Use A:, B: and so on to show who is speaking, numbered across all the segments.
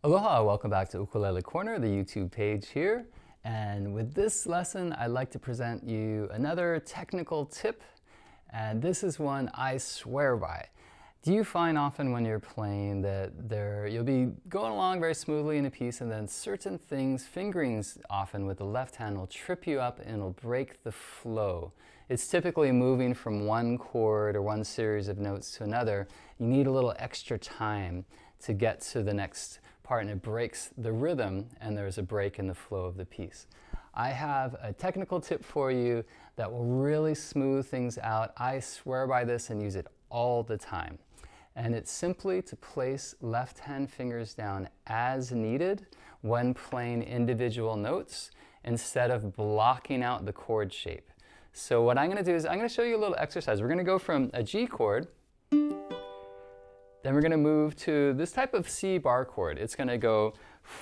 A: Aloha, welcome back to Ukulele Corner, the YouTube page here. And with this lesson, I'd like to present you another technical tip. And this is one I swear by. Do you find often when you're playing that you'll be going along very smoothly in a piece and then certain things, fingerings often with the left hand will trip you up and it'll break the flow. It's typically moving from one chord or one series of notes to another. You need a little extra time to get to the next part and it breaks the rhythm and there's a break in the flow of the piece. I have a technical tip for you that will really smooth things out. I swear by this and use it all the time. And it's simply to place left hand fingers down as needed when playing individual notes instead of blocking out the chord shape. So what I'm going to do is I'm going to show you a little exercise. We're going to go from a G chord, then we're going to move to this type of C bar chord. It's going to go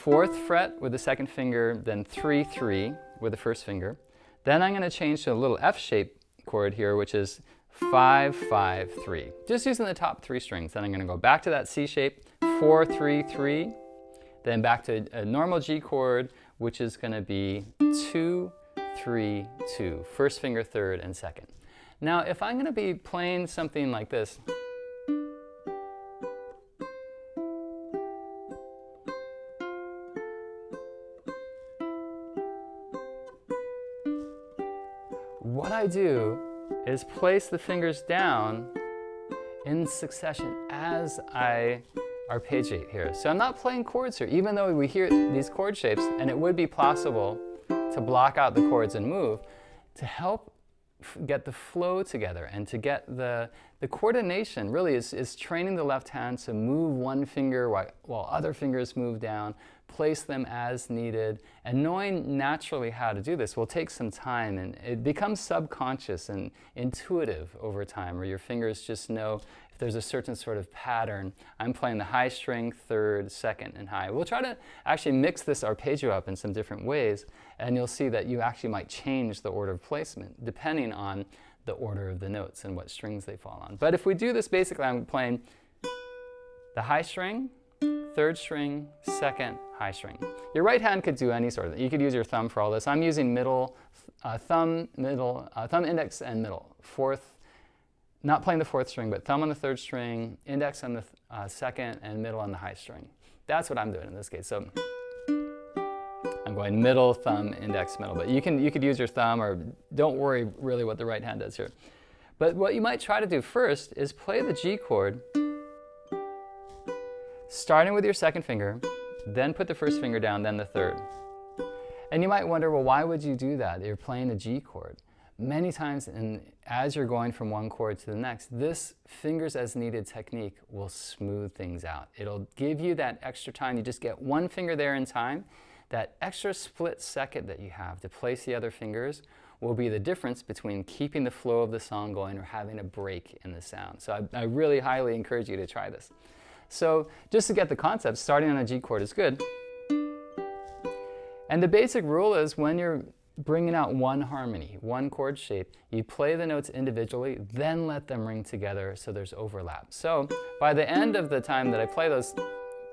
A: 4th fret with the 2nd finger, then 3-3 with the 1st finger. Then I'm going to change to a little F shape chord here, which is 5-5-3. Just using the top 3 strings. Then I'm going to go back to that C shape, 4-3-3, then back to a normal G chord, which is going to be 2-3-2, 1st finger, 3rd, and 2nd. Now, if I'm going to be playing something like this, what I do is place the fingers down in succession as I arpeggiate here. So I'm not playing chords here, even though we hear these chord shapes, and it would be possible to block out the chords and move, to help get the flow together and to get the coordination really is training the left hand to move one finger while other fingers move down, place them as needed, and knowing naturally how to do this will take some time, and it becomes subconscious and intuitive over time, where your fingers just know if there's a certain sort of pattern. I'm playing the high string, 3rd, 2nd, and high. We'll try to actually mix this arpeggio up in some different ways, and you'll see that you actually might change the order of placement depending on the order of the notes and what strings they fall on. But if we do this, basically I'm playing the high string, 3rd string, 2nd, high string. Your right hand could do any sort of thing. You could use your thumb for all this. I'm using thumb, index, and middle. 4th, not playing the 4th string, but thumb on the 3rd string, index on the 2nd, and middle on the high string. That's what I'm doing in this case. So I'm going middle, thumb, index, middle. But you could use your thumb, or don't worry really what the right hand does here. But what you might try to do first is play the G chord, starting with your 2nd finger, then put the 1st finger down, then the 3rd. And you might wonder, well, why would you do that? You're playing a G chord. Many times, as you're going from one chord to the next, this fingers as needed technique will smooth things out. It'll give you that extra time. You just get one finger there in time. That extra split second that you have to place the other fingers will be the difference between keeping the flow of the song going or having a break in the sound. So I really highly encourage you to try this. So just to get the concept, starting on a G chord is good. And the basic rule is when you're bringing out one harmony, one chord shape, you play the notes individually, then let them ring together so there's overlap. So by the end of the time that I play those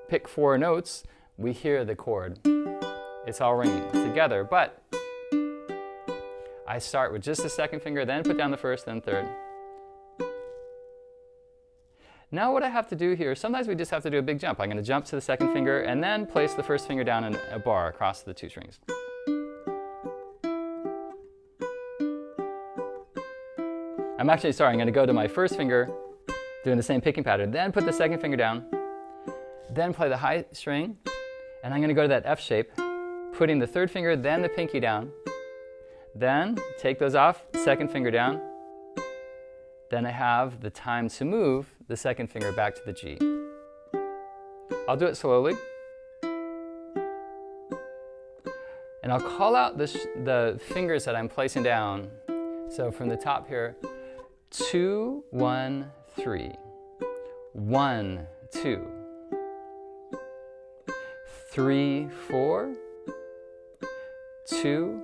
A: pick 4 notes, we hear the chord. It's all ringing together, but I start with just the 2nd finger, then put down the 1st, then 3rd. Now what I have to do here, sometimes we just have to do a big jump. I'm going to jump to the 2nd finger and then place the 1st finger down in a bar across the 2 strings. I'm going to go to my 1st finger, doing the same picking pattern, then put the 2nd finger down, then play the high string, and I'm going to go to that F shape, putting the 3rd finger, then the pinky down, then take those off, 2nd finger down, then I have the time to move the 2nd finger back to the G. I'll do it slowly. And I'll call out the fingers that I'm placing down. So from the top here, 2, 1, 3. 1, 2. 3, 4. 2,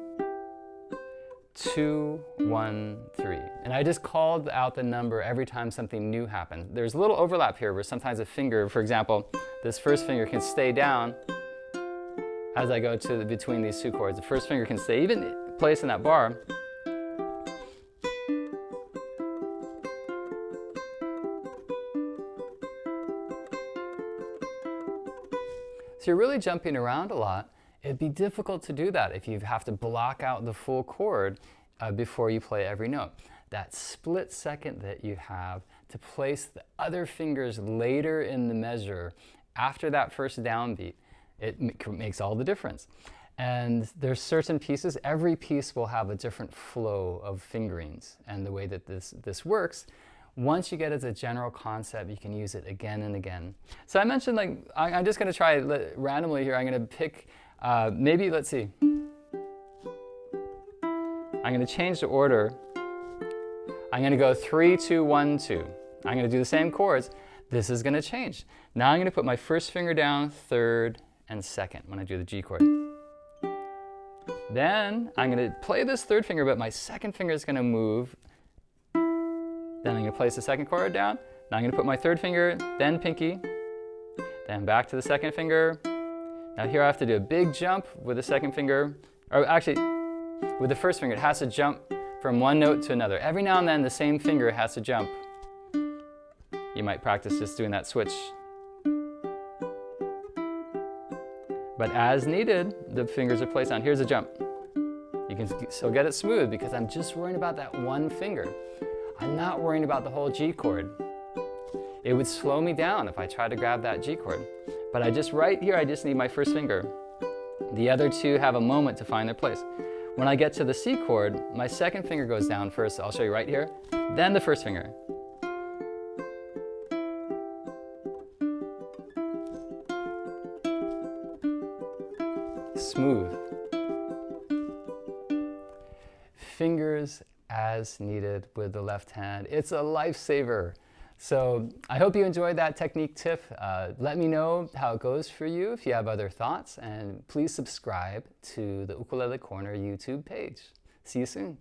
A: 2, 1, 3. And I just called out the number every time something new happened. There's a little overlap here where sometimes a finger, for example, this first finger can stay down as I go to between these two chords. The first finger can stay even placed in that bar. So you're really jumping around a lot. It'd be difficult to do that if you have to block out the full chord before you play every note. That split second that you have to place the other fingers later in the measure after that first downbeat, it makes all the difference. And there's certain pieces, every piece will have a different flow of fingerings. And the way that this works, once you get it as a general concept, you can use it again and again. So I mentioned, like, I'm just going to try randomly here. I'm going to pick, maybe, let's see. I'm going to change the order. I'm going to go 3, 2, 1, 2. I'm going to do the same chords. This is going to change. Now I'm going to put my first finger down, third, and second when I do the G chord. Then I'm going to play this third finger, but my second finger is going to move. Then I'm going to place the second chord down. Now I'm going to put my third finger, then pinky, then back to the second finger. Now here I have to do a big jump with the second finger, or actually with the first finger. It has to jump from one note to another. Every now and then the same finger has to jump. You might practice just doing that switch. But as needed, the fingers are placed down. Here's a jump. You can still get it smooth because I'm just worrying about that one finger. I'm not worrying about the whole G chord. It would slow me down if I tried to grab that G chord. But right here, I just need my first finger. The other two have a moment to find their place. When I get to the C chord, my second finger goes down first. I'll show you right here. Then the first finger. Smooth. Fingers as needed with the left hand. It's a lifesaver. So I hope you enjoyed that technique tip. Let me know how it goes for you if you have other thoughts, and please subscribe to the Ukulele Corner YouTube page. See you soon.